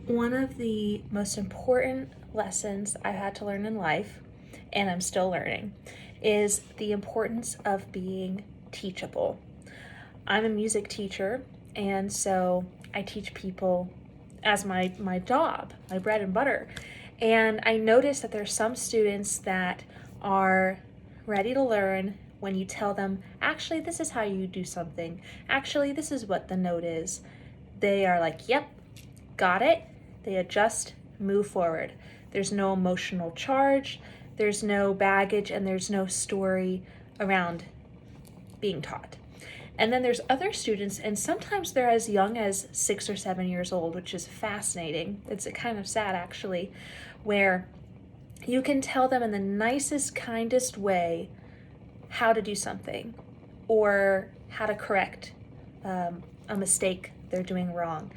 One of the most important lessons I've had to learn in life, and I'm still learning, is the importance of being teachable. I'm a music teacher, and so I teach people as my job, my bread and butter. And I notice that there's some students that are ready to learn when you tell them, actually, this is how you do something. Actually, this is what the note is. They are like, yep, got it. They adjust, move forward. There's no emotional charge, there's no baggage, and there's no story around being taught. And then there's other students, and sometimes they're as young as 6 or 7 years old, which is fascinating. It's kind of sad, actually, where you can tell them in the nicest, kindest way how to do something or how to correct a mistake they're doing wrong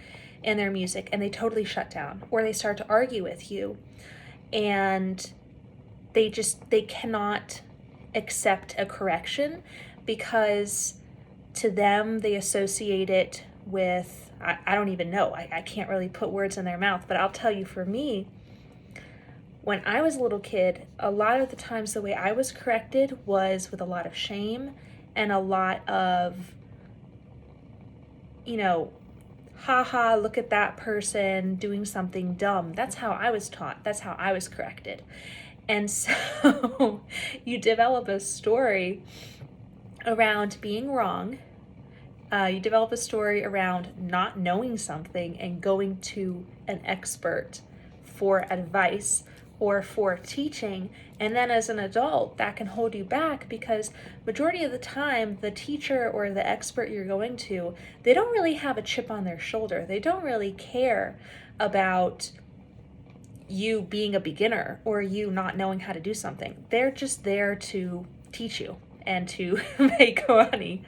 in their music, and they totally shut down, or they start to argue with you, and they cannot accept a correction because to them they associate it with, I don't even know, I can't really put words in their mouth, but I'll tell you, for me, when I was a little kid, a lot of the times the way I was corrected was with a lot of shame and a lot of, haha, look at that person doing something dumb. That's how I was taught. That's how I was corrected. And so you develop a story around being wrong. You develop a story around not knowing something and going to an expert for advice or for teaching. And then as an adult, that can hold you back because majority of the time, the teacher or the expert you're going to, they don't really have a chip on their shoulder. They don't really care about you being a beginner or you not knowing how to do something. They're just there to teach you and to make money.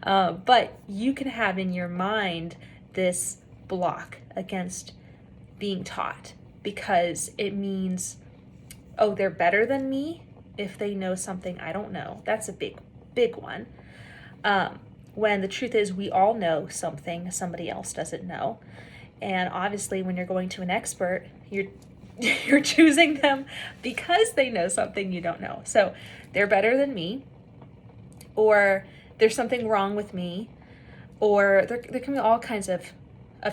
But you can have in your mind this block against being taught because it means, oh, they're better than me if they know something I don't know. That's a big one. When the truth is we all know something somebody else doesn't know. And obviously when you're going to an expert, you're choosing them because they know something you don't know. So they're better than me, or there's something wrong with me, or there can be all kinds of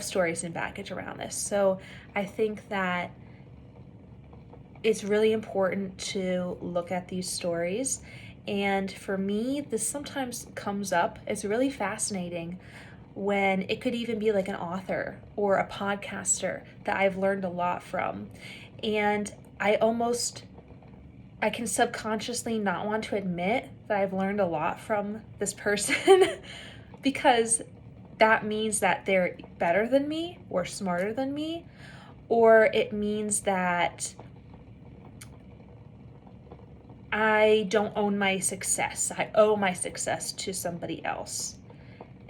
stories and baggage around this. So I think that it's really important to look at these stories. And for me, this sometimes comes up as really fascinating when it could even be like an author or a podcaster that I've learned a lot from. And I can subconsciously not want to admit that I've learned a lot from this person because that means that they're better than me or smarter than me, or it means that I don't own my success. I owe my success to somebody else.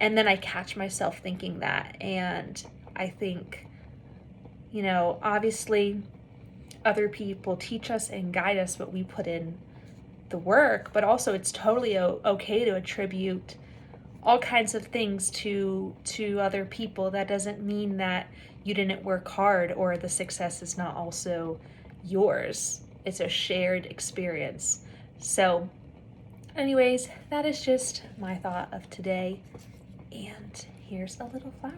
And then I catch myself thinking that. And I think, obviously other people teach us and guide us, but we put in the work. But also it's totally okay to attribute all kinds of things to other people. That doesn't mean that you didn't work hard or the success is not also yours. It's a shared experience. So anyways, that is just my thought of today. And here's a little flower.